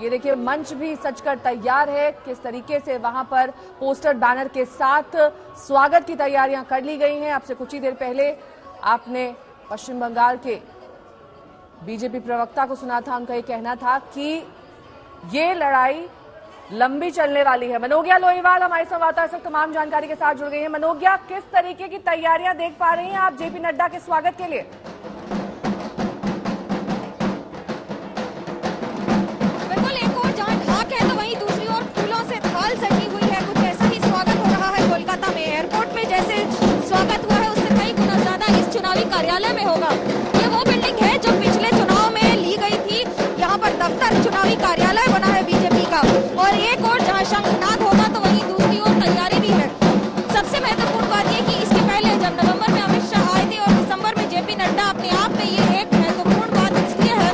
ये देखिए मंच भी सजकर तैयार है। किस तरीके से वहां पर पोस्टर बैनर के साथ स्वागत की तैयारियां कर ली गई हैं। आपसे कुछ ही देर पहले आपने पश्चिम बंगाल के बीजेपी प्रवक्ता को सुना था। उनका ये कहना था कि ये लड़ाई लंबी चलने वाली है। मनोज्ञा लोहीवाल हमारे संवाददाता इस वक्त तमाम जानकारी के साथ जुड़ गई हैं। मनोज्ञा, किस तरीके की तैयारियां देख पा रही हैं आप जेपी नड्डा के स्वागत के लिए? बिल्कुल, एक और जहां ढाक है तो वहीं दूसरी ओर फूलों से थाल सजी हुई है। कुछ ऐसा ही स्वागत हो रहा है कोलकाता में। एयरपोर्ट में जैसे स्वागत हुआ है उससे कई गुना ज्यादा इस चुनावी कार्यालय में होगा। ये वो बिल्डिंग है जो पिछले चुनाव में ली गई थी। यहाँ पर दफ्तर चुनावी कार्यालय बना है बीजेपी का। और एक और जहाँ शंखनाद होगा तो वहीं दूसरी ओर तैयारी भी है। सबसे महत्वपूर्ण बात यह कि इसके पहले जब नवंबर में अमित शाह आए थे और दिसंबर में जेपी नड्डा, अपने आप में ये एक महत्वपूर्ण बात इसलिए है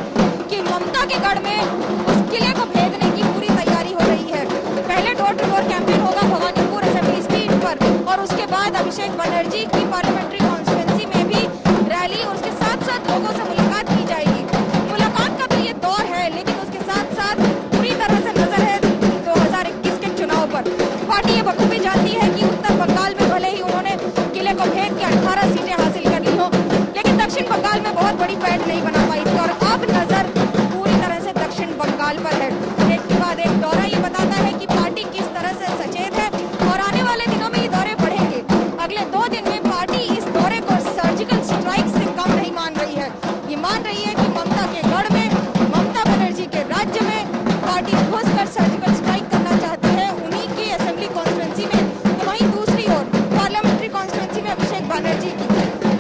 कि ममता के गढ़ में उस किले को भेदने की पूरी तैयारी हो रही है। पहले डोर टू डोर कैंपेन होगा भवानीपुर असेंबली स्ट्रीट पर और उसके बाद अभिषेक बनर्जी की पार्लियामेंट्री कॉन्स्टिट्यूएंसी में भी रैली और उसके साथ साथ लोगों से मुलाकात की जाएगी। मुलाकात का तो ये दौर है, लेकिन उसके साथ साथ पूरी तरह से नजर है 2021 के चुनाव पर। पार्टी ये बखूबी जानती है कि उत्तर बंगाल में भले ही उन्होंने किले को भेद के 18 सीटें हासिल कर ली हो, लेकिन दक्षिण बंगाल में बहुत बड़ी पैठ नहीं बना पाई थी। और अब नजर पूरी तरह से दक्षिण बंगाल पर है। एक के बाद एक दौरा ये बताता है कि पार्टी किस तरह से सचेत है और आने वाले दिनों में ये दौरे बढ़ेंगे। अगले 2 दिन में पार्टी इस दौरे को सर्जिकल स्ट्राइक से कम नहीं मान रही है। ये मान रही है कि ममता के गढ़ में, ममता बनर्जी के राज्य में पार्टी घुसकर सर्जिकल स्ट्राइक करना चाहती है, उन्हीं की असेंबली कॉन्स्टिट्यूएंसी में, तो वहीं दूसरी ओर पार्लियामेंट्री कॉन्स्टिट्यूएंसी में अभिषेक बनर्जी की।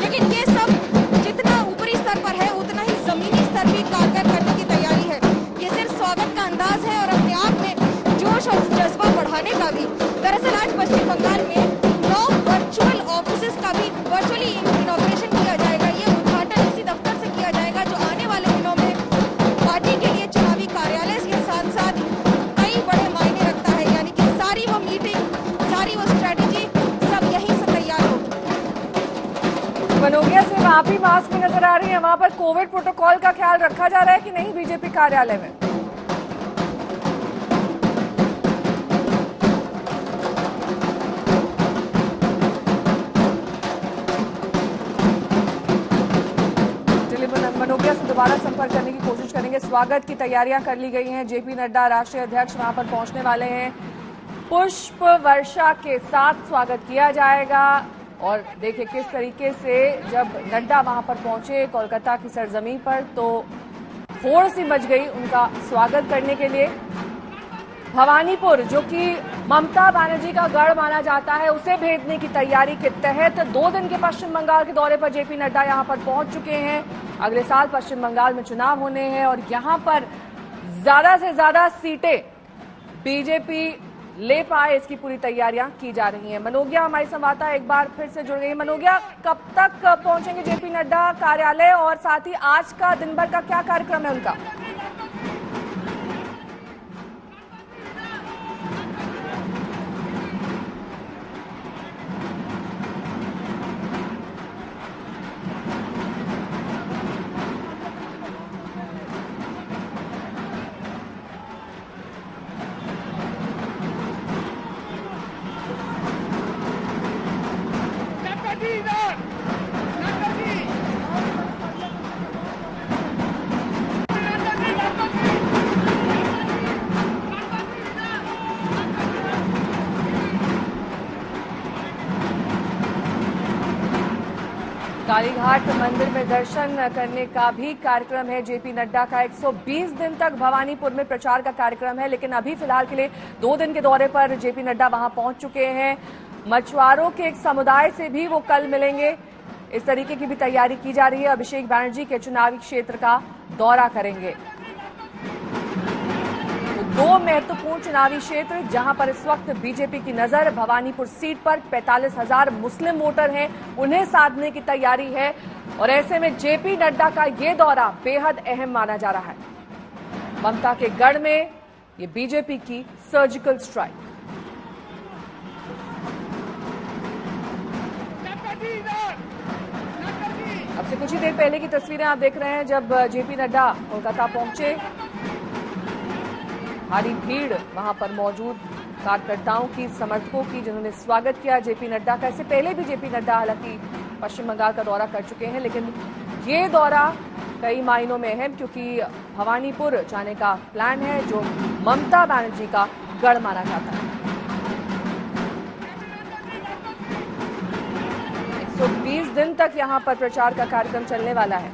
लेकिन ये सब जितना ऊपरी स्तर पर है उतना ही जमीनी स्तर भी कारगर करने की तैयारी है। ये सिर्फ स्वागत का अंदाज है और अपने आप में जोश और जज्बा बढ़ाने का भी। दरअसल आज पश्चिम बंगाल में 9 वर्चुअल ऑफिस का भी वर्चुअली इनॉग्रेशन किया जाएगा। ये उद्घाटन इसी दफ्तर से किया जाएगा जो आने वाले दिनों में पार्टी के लिए चुनावी कार्यालय के साथ साथ कई बड़े मायने रखता है। यानी कि सारी वो मीटिंग, सारी वो स्ट्रेटेजी सब यहीं से तैयार होगी। मनोज्ञा, सिर्फ आप ही मास्क में नजर आ रही है। वहां पर कोविड प्रोटोकॉल का ख्याल रखा जा रहा है कि नहीं बीजेपी कार्यालय में? मनोज्ञा से दोबारा संपर्क करने की कोशिश करेंगे। स्वागत की तैयारियां कर ली गई हैं। जेपी नड्डा राष्ट्रीय अध्यक्ष वहां पर पहुंचने वाले हैं। पुष्प वर्षा के साथ स्वागत किया जाएगा। और देखिए किस तरीके से जब नड्डा वहां पर पहुंचे कोलकाता की सरजमीन पर तो होड़ सी मच गई उनका स्वागत करने के लिए। भवानीपुर, जो कि ममता बनर्जी का गढ़ माना जाता है, उसे भेदने की तैयारी के तहत 2 दिन के पश्चिम बंगाल के दौरे पर जेपी नड्डा यहां पर पहुंच चुके हैं। अगले साल पश्चिम बंगाल में चुनाव होने हैं और यहां पर ज्यादा से ज्यादा सीटें बीजेपी ले पाए इसकी पूरी तैयारियां की जा रही हैं। मनोज्ञा हमारी संवाददाता एक बार फिर से जुड़ गई है। मनोज्ञा, कब तक पहुंचेंगे जेपी नड्डा कार्यालय और साथ ही आज का दिन भर का क्या कार्यक्रम है उनका? कालीघाट मंदिर में दर्शन करने का भी कार्यक्रम है जेपी नड्डा का। 120 दिन तक भवानीपुर में प्रचार का कार्यक्रम है, लेकिन अभी फिलहाल के लिए 2 दिन के दौरे पर जेपी नड्डा वहां पहुंच चुके हैं। मछुआरों के एक समुदाय से भी वो कल मिलेंगे। इस तरीके की भी तैयारी की जा रही है। अभिषेक बनर्जी के चुनावी क्षेत्र का दौरा करेंगे। 2 महत्वपूर्ण चुनावी क्षेत्र जहां पर इस वक्त बीजेपी की नजर भवानीपुर सीट पर 45,000 मुस्लिम वोटर हैं, उन्हें साधने की तैयारी है। और ऐसे में जेपी नड्डा का ये दौरा बेहद अहम माना जा रहा है। ममता के गढ़ में ये बीजेपी की सर्जिकल स्ट्राइक। अब से कुछ ही देर पहले की तस्वीरें आप देख रहे हैं जब जेपी नड्डा कोलकाता पहुंचे। भारी भीड़ वहां पर मौजूद कार्यकर्ताओं की, समर्थकों की, जिन्होंने स्वागत किया जेपी नड्डा का। इससे पहले भी जेपी नड्डा हालांकि पश्चिम बंगाल का दौरा कर चुके हैं, लेकिन ये दौरा कई मायनों में अहम, क्योंकि भवानीपुर जाने का प्लान है, जो ममता बनर्जी का गढ़ माना जाता है। 120 दिन तक यहां पर प्रचार का कार्यक्रम चलने वाला है,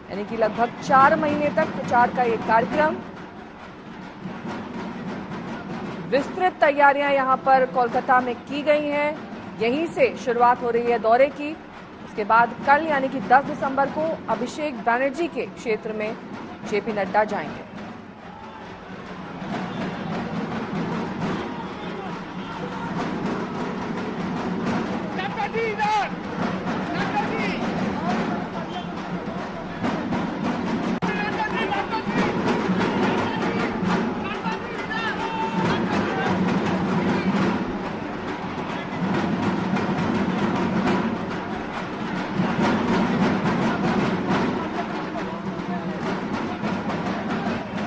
यानी कि लगभग 4 महीने तक प्रचार का ये कार्यक्रम। विस्तृत तैयारियां यहां पर कोलकाता में की गई हैं। यहीं से शुरुआत हो रही है दौरे की। उसके बाद कल यानी कि 10 दिसंबर को अभिषेक बनर्जी के क्षेत्र में जेपी नड्डा जाएंगे।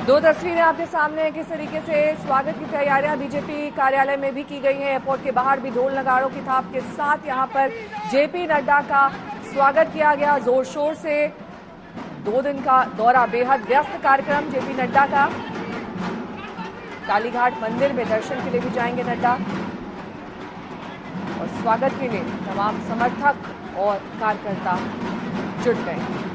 दो तस्वीरें आपके सामने हैं, किस तरीके से स्वागत की तैयारियां बीजेपी कार्यालय में भी की गई हैं। एयरपोर्ट के बाहर भी ढोल नगाड़ों की थाप के साथ यहां पर जेपी नड्डा का स्वागत किया गया जोर शोर से। 2 दिन का दौरा, बेहद व्यस्त कार्यक्रम जेपी नड्डा का। कालीघाट मंदिर में दर्शन के लिए भी जाएंगे नड्डा, और स्वागत के लिए तमाम समर्थक और कार्यकर्ता जुट गए।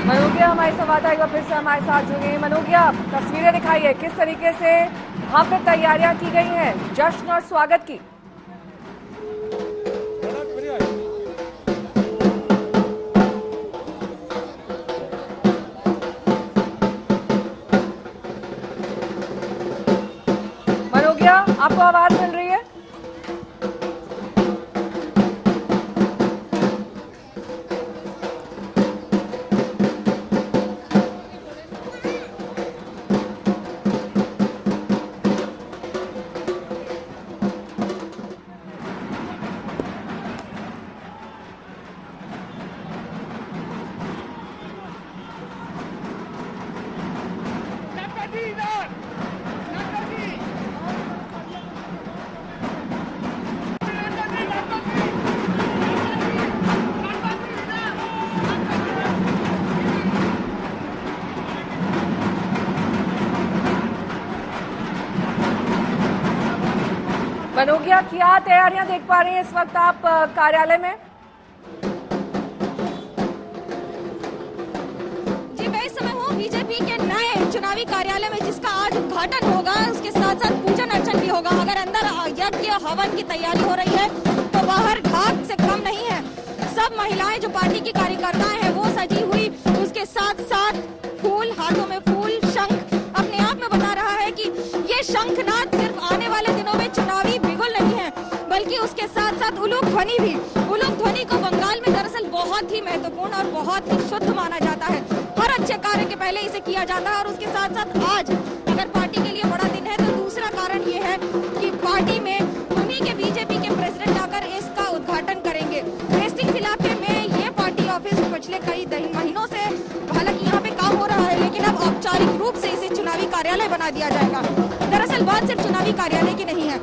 मनोगिया हमारे संवाददाता एक बार फिर से हमारे साथ जुड़ गए हैं। मनोगिया, तस्वीरें दिखाइए, किस तरीके से वहां पर तैयारियां की गई हैं जश्न और स्वागत की। मनोगिया, आपको आवाज मिल रही है? मनोगिया, क्या तैयारियां देख पा रही हैं इस वक्त आप कार्यालय में? जी, मैं इस समय हूँ बीजेपी के नए चुनावी कार्यालय में, जिसका आज उद्घाटन होगा। उसके साथ साथ पूजन अर्चन भी होगा। अगर अंदर यज्ञ हवन की तैयारी हो रही है, तो बाहर घाट से कम नहीं है। सब महिलाएं जो पार्टी की कार्यकर्ताएं हैं वो सजी हुई, उसके साथ साथ फूल, हाथों में फूल, शंख अपने आप में बता रहा है कि ये शंखनाद सिर्फ आने वाले दिनों में चुनावी बिगुल नहीं है, बल्कि उसके साथ साथ उलूक ध्वनि भी। उलूक ध्वनि को बंगाल में दरअसल बहुत ही महत्वपूर्ण और बहुत ही शुद्ध माना जाता है। हर अच्छे कार्य के पहले इसे किया जाता है, और उसके साथ साथ आज अगर पार्टी के लिए बड़ा दिन है, तो दूसरा कारण ये है कि पार्टी में उन्हीं के बीजेपी के प्रेसिडेंट आकर इसका उद्घाटन करेंगे। हेस्टिंग्स इलाके में ये पार्टी ऑफिस पिछले कई महीनों से, हालांकि यहाँ पे काम हो रहा है, लेकिन अब औपचारिक रूप से इसे चुनावी कार्यालय बना दिया जाएगा। दरअसल बात सिर्फ चुनावी कार्यालय की नहीं है।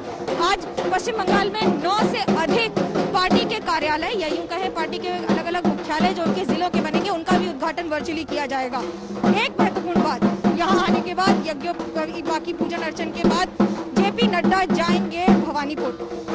आज पश्चिम बंगाल में 9 से अधिक पार्टी के कार्यालय, या यूं कहें पार्टी के अलग अलग मुख्यालय जो उनके जिलों के बनेंगे, उनका भी उद्घाटन वर्चुअली किया जाएगा। एक महत्वपूर्ण बात, यहाँ आने के बाद यज्ञ बाकी पूजन अर्चन के बाद जेपी नड्डा जाएंगे भवानीपुर।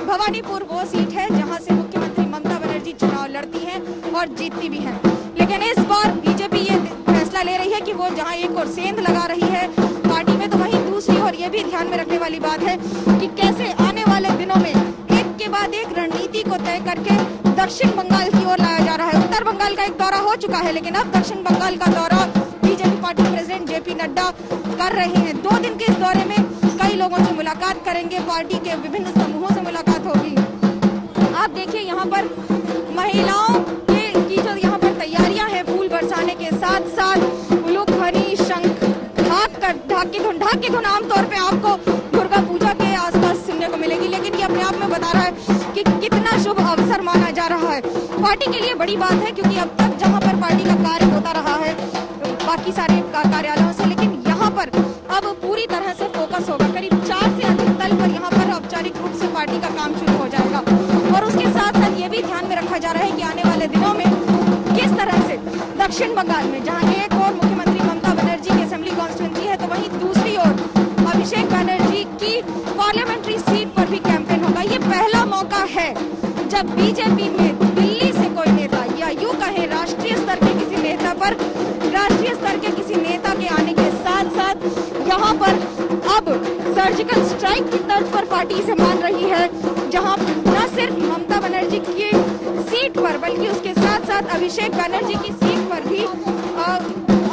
भवानीपुर वो सीट है जहाँ से मुख्यमंत्री ममता बनर्जी बनर्जी चुनाव लड़ती हैं और जीतती भी हैं। लेकिन इस बार बीजेपी ये फैसला ले रही है कि वो जहां एक और सेंध लगा रही है पार्टी में, तो वहीं दूसरी ओर ये भी ध्यान में रखने वाली बात है कि कैसे आने वाले दिनों में एक के बाद एक रणनीति को तय करके दक्षिण बंगाल की ओर लाया जा रहा है। उत्तर बंगाल का एक दौरा हो चुका है, लेकिन अब दक्षिण बंगाल का दौरा BJP party president JP Nadda कर रहे हैं। 2 दिन के इस दौरे में कई लोगों से मुलाकात करेंगे, पार्टी के विभिन्न समूहों से मुलाकात होगी। आप देखिए यहाँ पर महिलाओं की जो यहाँ पर तैयारियां हैं, फूल बरसाने के साथ साथ उलूक ध्वनि, शंख, ढाक की धुन आमतौर पे आपको दुर्गा पूजा के आसपास सुनने को मिलेगी, लेकिन ये अपने आप में बता रहा है कि कितना शुभ अवसर माना जा रहा है। पार्टी के लिए बड़ी बात है, क्योंकि अब तक जहाँ पर पार्टी का कार्य होता रहा है बाकी सारे कार्यालयों से, लेकिन यहाँ पर अब पूरी तरह से फोकस होगा। करीब 4 से अधिक तल पर यहाँ पर औपचारिक रूप से पार्टी का काम शुरू हो जाएगा। और उसके साथ साथ ये भी ध्यान में रखा जा रहा है कि आने वाले दिनों में किस तरह से दक्षिण बंगाल में, जहाँ एक और मुख्यमंत्री ममता बनर्जी की असेंबली कॉन्स्टिट्यूंसी है, तो वहीं दूसरी ओर अभिषेक बनर्जी की पार्लियामेंट्री सीट पर भी कैंपेन होगा। ये पहला मौका है जब बीजेपी में दिल्ली से कोई नेता, या यूं कहें राष्ट्रीय स्तर के किसी नेता पर, राष्ट्रीय स्तर के किसी नेता के आने के साथ साथ यहाँ पर अब सर्जिकल स्ट्राइक की तर्ज पर पार्टी इसे मान रही है, जहाँ न सिर्फ ममता बनर्जी की सीट पर बल्कि उसके साथ साथ अभिषेक बनर्जी की सीट पर भी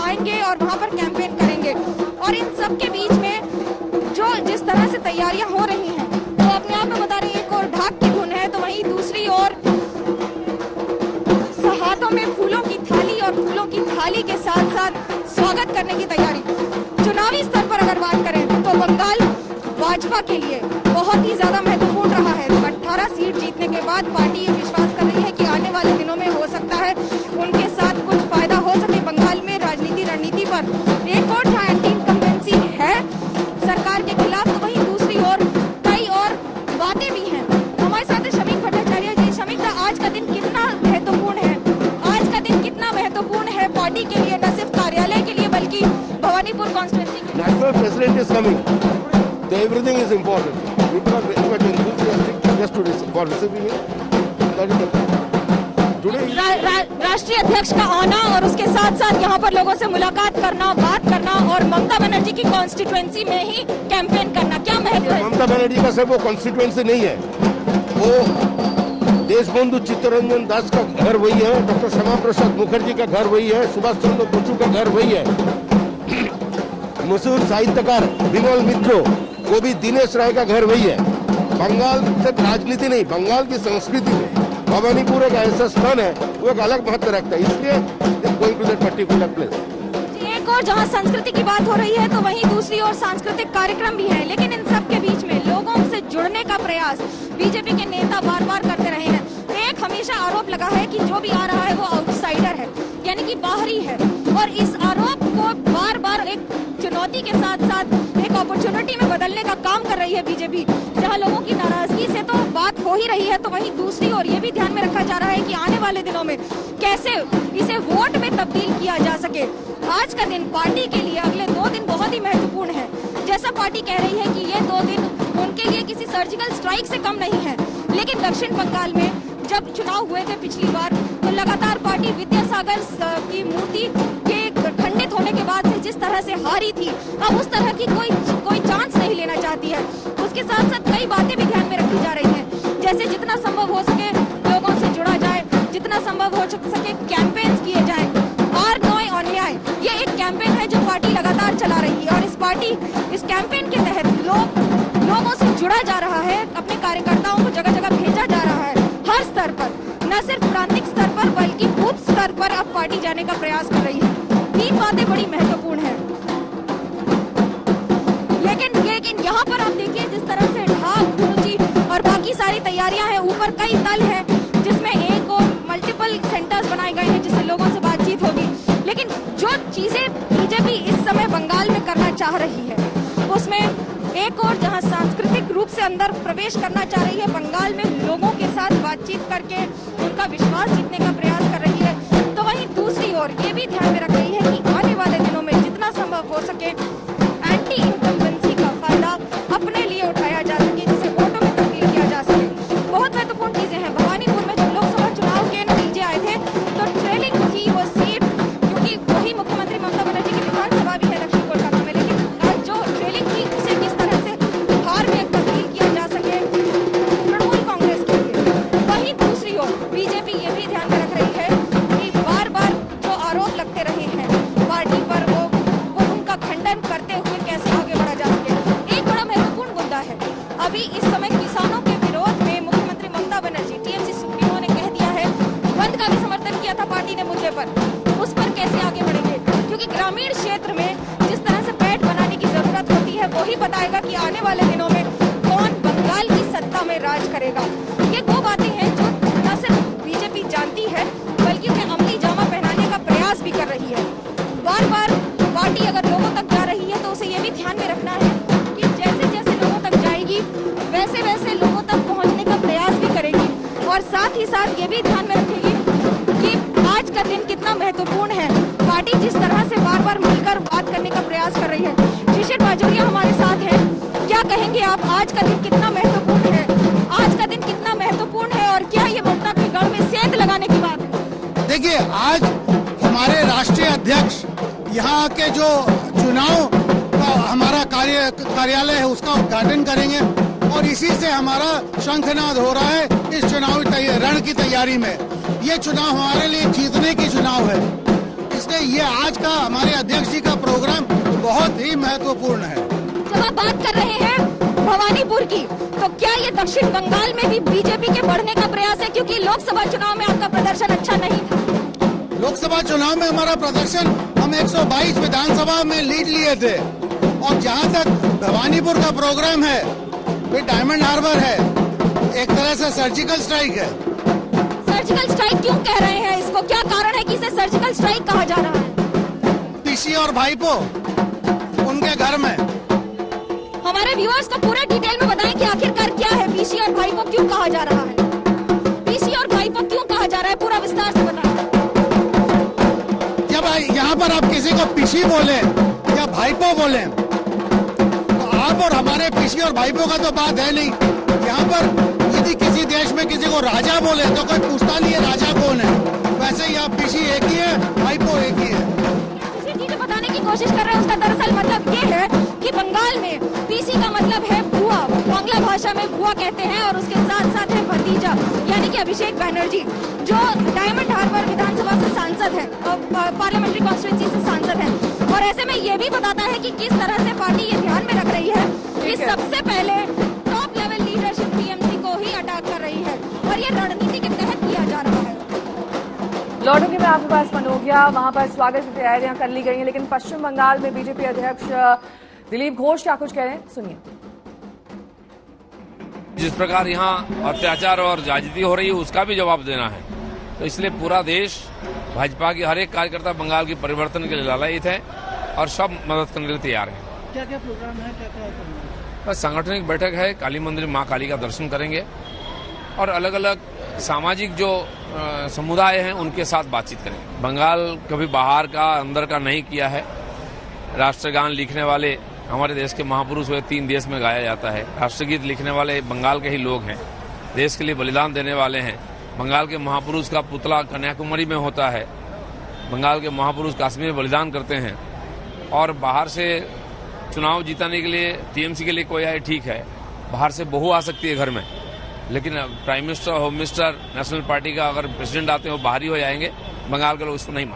आएंगे और वहां पर कैंपेन करेंगे। और इन सब के बीच में जो जिस तरह से तैयारियां हो रही हैं, तो अपने आप में बता रही है, एक और ढाक की धुन है, तो वहीं दूसरी ओर हाथों में फूलों की थाली और फूलों की थाली के साथ साथ स्वागत करने की तैयारी। चुनावी स्तर पर अगर बात करें तो बंगाल भाजपा के लिए बहुत ही ज्यादा महत्वपूर्ण रहा है। 18 सीट जीतने के बाद पार्टी ये विश्वास कर रही है कि आने वाले दिनों में हो सकता है उनके साथ कुछ फायदा हो सके बंगाल में रणनीति पर। एक और जहाँ एंटी इनकम्बेंसी है सरकार के खिलाफ, तो वहीं दूसरी ओर कई और बातें भी हैं। हमारे साथ है शमीक भट्टाचार्य जी। शमीक, आज का दिन कितना महत्वपूर्ण है? आज का दिन कितना महत्वपूर्ण है पार्टी के लिए, न सिर्फ कार्यालय के लिए बल्कि भवानीपुर कॉन्स्टिट्यूंसी के लिए? National President is coming, so everything is important. People are very much enthusiastic just to receiving him. That is the राष्ट्रीय अध्यक्ष का आना और उसके साथ साथ यहाँ पर लोगों से मुलाकात करना, बात करना और ममता बनर्जी की कॉन्स्टिट्यूएंसी में ही कैंपेन करना, क्या महत्व है? ममता बनर्जी का सिर्फ वो कॉन्स्टिट्यूएंसी नहीं है, वो देशबंधु चित्तरंजन दास का घर वही है, डॉक्टर श्यामा प्रसाद मुखर्जी का घर वही है, सुभाष चंद्र बोस का घर वही है, मशहूर साहित्यकार विमल मित्रो, वो भी दिनेश राय का घर वही है। बंगाल सिर्फ राजनीति नहीं, बंगाल की संस्कृति में भवानीपुर एक ऐसा स्थान है, वो एक अलग महत्व रखता है, इसलिए going to that particular place. एक और जहां संस्कृति की बात हो रही है, तो वहीं दूसरी ओर सांस्कृतिक कार्यक्रम भी है, लेकिन इन सब के बीच में लोगों से जुड़ने का प्रयास बीजेपी के नेता बार बार करते रहे हैं। एक हमेशा आरोप लगा है कि जो भी आ रहा है वो आउटसाइडर है, यानी कि बाहरी है, और इस आरोप को बार बार एक चुनौती के साथ साथ एक अपॉर्चुनिटी में बदलने का काम कर रही है बीजेपी। जहां लोगों की नाराजगी से तो बात हो ही रही है, तो वहीं दूसरी ओर ये भी ध्यान में रखा जा रहा है कि आने वाले दिनों में कैसे इसे वोट में तब्दील किया जा सके। आज का दिन पार्टी के लिए, अगले 2 दिन बहुत ही महत्वपूर्ण है। जैसा पार्टी कह रही है कि ये 2 दिन उनके लिए किसी सर्जिकल स्ट्राइक से कम नहीं है, लेकिन दक्षिण बंगाल में जब चुनाव हुए थे पिछली बार, तो लगातार पार्टी विद्यासागर की मूर्ति के खंडित होने के बाद से जिस तरह से हारी थी, अब उस तरह की कोई चांस नहीं लेना चाहती है। उसके साथ साथ कई बातें भी ध्यान में रखी जा रही हैं, जैसे जितना संभव हो सके लोगों से जुड़ा जाए, जितना संभव हो सके कैंपेन किए जाए। आर नॉय अन्याय, ये एक कैंपेन है जो पार्टी लगातार चला रही है, और इस कैंपेन के तहत लोगों से जुड़ा जा रहा है, अपने कार्यकर्ताओं को जगह जगह भेजा जा रहा है, हर स्तर पर, न सिर्फ प्रांतिक स्तर पर बल्कि बूथ स्तर पर अब पार्टी जाने का प्रयास कर रही है। 3 बातें बड़ी महत्वपूर्ण है, लेकिन यहाँ पर आप देखिए जिस तरह से ढाक, ऊंची और बाकी सारी तैयारियां हैं, ऊपर कई तल हैं जिसमें एक और मल्टीपल सेंटर्स बनाए गए हैं जिससे लोगों से बातचीत होगी। लेकिन जो चीजें बीजेपी इस समय बंगाल में करना चाह रही है, उसमें एक और जहां सांस्कृतिक रूप से अंदर प्रवेश करना चाह रही है, बंगाल में लोगों के साथ बातचीत करके उनका विश्वास जीतने का प्रयास कर रही है, तो वहीं दूसरी ओर ये भी ध्यान में रख रही है कि आने वाले दिनों में जितना संभव हो सके एंटी इनकम्बेंसी का फायदा अपने लिए उठाया जा सके, जिसे वोटों में तब्दील किया जा सके। बहुत महत्वपूर्ण चीजें हैं। भवानीपुर में जब लोकसभा चुनाव बीजेपी ये भी ध्यान में रख रही है कि बार बार जो आरोप लगते रहे हैं पार्टी पर वो उनका खंडन करते हुए कैसे आगे बढ़ा जा सके। एक बड़ा महत्वपूर्ण मुद्दा है, अभी इस समय किसानों के विरोध में मुख्यमंत्री ममता बनर्जी टीएमसी सुप्रीमो ने कह दिया है, बंद का भी समर्थन किया था पार्टी ने मुद्दे पर, उस पर कैसे आगे बढ़ेंगे, क्योंकि ग्रामीण क्षेत्र में जिस तरह से पैठ बनाने की जरूरत होती है वही बताएगा कि आने वाले दिनों में कौन बंगाल की सत्ता में राज करेगा। ये दो बातें हैं जो न सिर्फ बीजेपी जानती है बल्कि उन्हें अमली जामा पहनाने का प्रयास भी कर रही है। बार बार पार्टी अगर लोगों तक जा रही है तो उसे ये भी ध्यान में रखना है कि जैसे जैसे लोगों तक जाएगी वैसे वैसे लोगों तक पहुंचने का प्रयास भी करेगी, और साथ ही साथ ये भी ध्यान में रखेगी कि आज का दिन कितना महत्वपूर्ण है। पार्टी जिस तरह से बार बार मिलकर बात करने का प्रयास कर रही है। शिशिर बाजोरिया हमारे साथ हैं, क्या कहेंगे आप, आज का दिन कितना महत्वपूर्ण है, आज का दिन कितना महत्वपूर्ण है और क्या ये ममता के गढ़ में सेंध लगाने की बात है? देखिए, आज हमारे राष्ट्रीय अध्यक्ष यहाँ के जो चुनाव का हमारा कार्यालय है उसका उद्घाटन करेंगे और इसी से हमारा शंखनाद हो रहा है इस चुनावी रण की तैयारी में। ये चुनाव हमारे लिए जीतने की चुनाव है, इसलिए ये आज का हमारे अध्यक्ष जी का प्रोग्राम बहुत ही महत्वपूर्ण है। जब आप बात कर रहे हैं भवानीपुर की, तो क्या ये दक्षिण बंगाल में भी बीजेपी के बढ़ने का प्रयास है, क्योंकि लोकसभा चुनाव में आपका प्रदर्शन अच्छा नहीं था? लोकसभा चुनाव में हमारा प्रदर्शन, हम 122 विधानसभा में लीड लिए थे, और जहाँ तक भवानीपुर का प्रोग्राम है, ये डायमंड हार्बर है, एक तरह से सर्जिकल स्ट्राइक है। सर्जिकल स्ट्राइक क्यों कह रहे हैं इसको, क्या कारण है कि इसे सर्जिकल स्ट्राइक कहा जा रहा है? पीसी और भाईपो उनके घर में। हमारे व्यूअर्स को पूरा डिटेल में बताएं कि आखिरकार क्या है पीसी और भाईपो क्यों कहा जा रहा है, पीसी और भाईपो क्यों कहा जा रहा है, पूरा विस्तार से बताएं। जब यहाँ पर आप किसी को पीसी बोले या भाईपो बोले तो आप और हमारे पीसी और भाईपो का तो बात है नहीं। यहाँ पर यदि किसी देश में किसी को राजा बोले तो कोई पूछता नहीं है राजा कौन है, वैसे ही आप पीसी एक ही है, भाईपो एक ही है। जो बताने की कोशिश कर रहे हैं उसका दरअसल मतलब ये है कि बंगाल में पीसी का मतलब है बुआ, बांग्ला भाषा में बुआ कहते हैं, और उसके साथ साथ है भतीजा यानी कि अभिषेक बनर्जी जो डायमंड हार्बर विधानसभा से सांसद है, पार्लियामेंट्री कॉन्स्टिट्यूंसी से सांसद है। और ऐसे में ये भी बताता है कि किस तरह से पार्टी ये ध्यान में रख रही है कि सबसे पहले टॉप लेवल लीडरशिप टीएमसी को ही अटैक कर रही है, और ये रणनीति के तहत किया जा रहा है। लौटूंगी मैं आपके पास मनोगिया, वहां पर स्वागत की तैयारियां कर ली गई हैं, लेकिन पश्चिम बंगाल में बीजेपी अध्यक्ष दिलीप घोष क्या कुछ कह रहे हैं, सुनिए। जिस प्रकार यहाँ अत्याचार और राजनीति हो रही है उसका भी जवाब देना है, तो इसलिए पूरा देश भाजपा की हर एक कार्यकर्ता बंगाल की परिवर्तन के लिए लालायित है और सब मदद करने के लिए तैयार है। क्या क्या प्रोग्राम है, क्या क्या? बस सांगठनिक बैठक है, काली मंदिर माँ काली का दर्शन करेंगे और अलग अलग सामाजिक जो समुदाय हैं उनके साथ बातचीत करेंगे। बंगाल कभी बाहर का अंदर का नहीं किया है। राष्ट्रगान लिखने वाले हमारे देश के महापुरुष हुए, 3 देश में गाया जाता है। राष्ट्रगीत लिखने वाले बंगाल के ही लोग हैं, देश के लिए बलिदान देने वाले हैं। बंगाल के महापुरुष का पुतला कन्याकुमारी में होता है, बंगाल के महापुरुष कश्मीर में बलिदान करते हैं। और बाहर से चुनाव जीताने के लिए टीएमसी के लिए कोई आए ठीक है, बाहर से बहू आ सकती है घर में, लेकिन prime minister, home minister, national party का अगर प्रेसिडेंट आते हैं वो बाहरी हो जाएंगे, बंगाल के लोग इसको नहीं मानते।